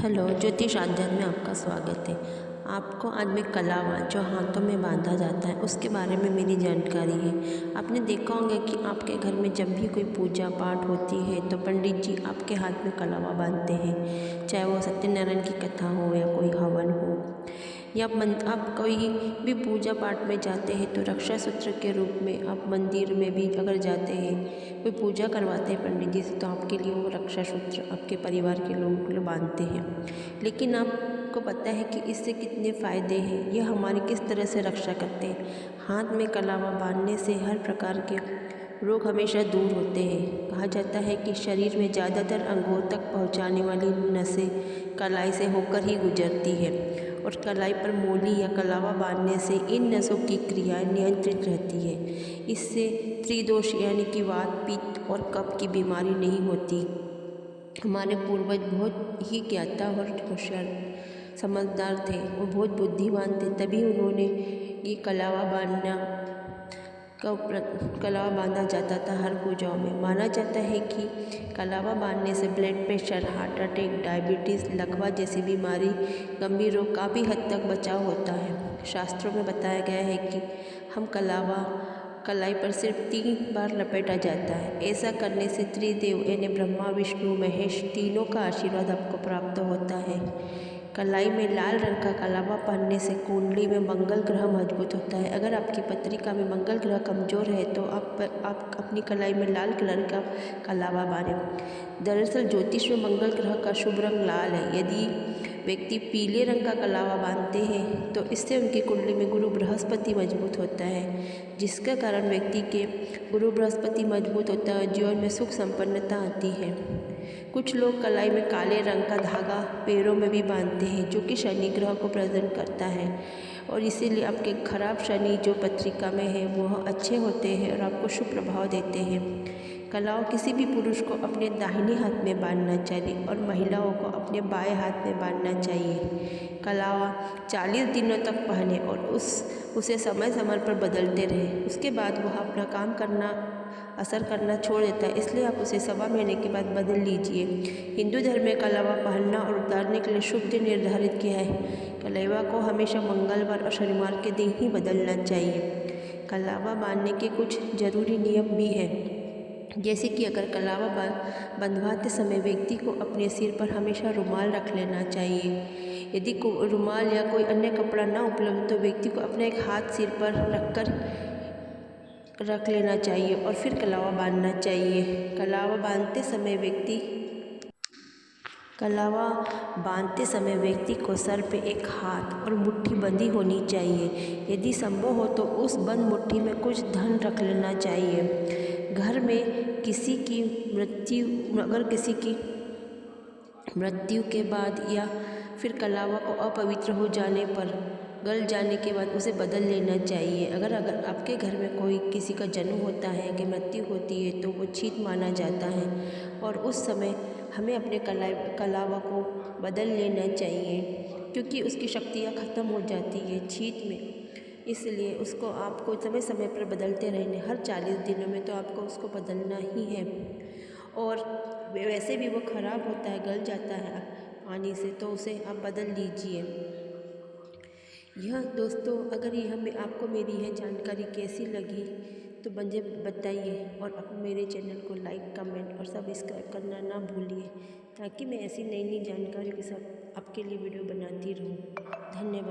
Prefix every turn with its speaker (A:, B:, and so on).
A: Hello, ज्योतिष अध्ययन में आपका स्वागत है। आपको आज मैं कलावा जो हाथों में बांधा जाता है उसके बारे में मेरी जानकारी है। आपने देखा होगा कि आपके घर में जब भी कोई पूजा पाठ होती है तो पंडित जी आपके हाथ में कलावा बांधते हैं, चाहे वो सत्यनारायण की कथा हो या कोई हवन हो या आप कोई भी पूजा पाठ में जाते हैं तो रक्षा सूत्र के रूप में आप मंदिर में भी अगर जाते हैं, कोई पूजा करवाते हैं पंडित जी से, तो आपके लिए वो रक्षा सूत्र आपके परिवार के लोगों के लिए बांधते हैं। लेकिन आपको पता है कि इससे कितने फ़ायदे हैं, यह हमारी किस तरह से रक्षा करते हैं। हाथ में कलावा बांधने से हर प्रकार के रोग हमेशा दूर होते हैं। कहा जाता है कि शरीर में ज़्यादातर अंगों तक पहुंचाने वाली नसें कलाई से होकर ही गुजरती है और कलाई पर मोली या कलावा बांधने से इन नसों की क्रियाएं नियंत्रित रहती है। इससे त्रिदोष यानी कि वात, पित्त और कफ की बीमारी नहीं होती। हमारे पूर्वज बहुत ही ज्ञाता और होशियार समझदार थे और बहुत बुद्धिमान थे, तभी उन्होंने ये कलावा बांधा जाता था हर पूजाओं में। माना जाता है कि कलावा बांधने से blood pressure, heart attack, diabetes, लकवा जैसी बीमारी, गंभीर रोग काफ़ी हद तक बचाव होता है। शास्त्रों में बताया गया है कि हम कलावा कलाई पर सिर्फ 3 बार लपेटा जाता है। ऐसा करने से त्रिदेव यानी ब्रह्मा, विष्णु, महेश तीनों का आशीर्वाद आपको प्राप्त होता है। कलाई में लाल रंग का कलावा पहनने से कुंडली में मंगल ग्रह मजबूत होता है। अगर आपकी पत्रिका में मंगल ग्रह कमज़ोर है तो आप अपनी कलाई में लाल कलर का कलावा बांधें। दरअसल ज्योतिष में मंगल ग्रह का शुभ रंग लाल है। यदि व्यक्ति पीले रंग का कलावा बांधते हैं तो इससे उनकी कुंडली में गुरु बृहस्पति मजबूत होता है, जिसका कारण व्यक्ति के गुरु बृहस्पति मजबूत होता है, जीवन में सुख संपन्नता आती है। कुछ लोग कलाई में काले रंग का धागा पैरों में भी बांधते हैं, जो कि शनि ग्रह को प्रसन्न करता है और इसीलिए आपके खराब शनि जो पत्रिका में है वह अच्छे होते हैं और आपको शुभ प्रभाव देते हैं। कलावा किसी भी पुरुष को अपने दाहिने हाथ में बांधना चाहिए और महिलाओं को अपने बाएं हाथ में बांधना चाहिए। कलावा 40 दिनों तक पहने और उसे समय समय पर बदलते रहें। उसके बाद वह अपना काम करना असर करना छोड़ देता है, इसलिए आप उसे 1.25 महीने के बाद बदल लीजिए। हिंदू धर्म में कलावा पहनना और उतारने के लिए शुभ दिन निर्धारित किया है। कलावा को हमेशा मंगलवार और शनिवार के दिन ही बदलना चाहिए। कलावा बांधने के कुछ जरूरी नियम भी हैं, जैसे कि अगर कलावा बंधवाते समय व्यक्ति को अपने सिर पर हमेशा रुमाल रख लेना चाहिए। यदि रुमाल या कोई अन्य कपड़ा ना उपलब्ध तो व्यक्ति को अपना एक हाथ सिर पर रख लेना चाहिए और फिर कलावा बांधना चाहिए। कलावा बांधते समय व्यक्ति को सर पे एक हाथ और मुट्ठी बंधी होनी चाहिए। यदि संभव हो तो उस बंद मुट्ठी में कुछ धन रख लेना चाहिए। घर में अगर किसी की मृत्यु के बाद या फिर कलावा को अपवित्र हो जाने पर गल जाने के बाद उसे बदल लेना चाहिए। अगर आपके घर में किसी का जन्म होता है कि मृत्यु होती है तो वो छीत माना जाता है और उस समय हमें अपने कलावा को बदल लेना चाहिए, क्योंकि उसकी शक्तियाँ ख़त्म हो जाती है छीत में। इसलिए उसको आपको समय समय पर बदलते रहने, हर 40 दिनों में तो आपको उसको बदलना ही है। और वैसे भी वो ख़राब होता है, गल जाता है पानी से, तो उसे आप बदल लीजिए। यह दोस्तों, अगर आपको मेरी यह जानकारी कैसी लगी तो मुझे बताइए और मेरे चैनल को लाइक, कमेंट और सब्सक्राइब करना ना भूलिए, ताकि मैं ऐसी नई नई जानकारी के साथ आपके लिए वीडियो बनाती रहूं। धन्यवाद।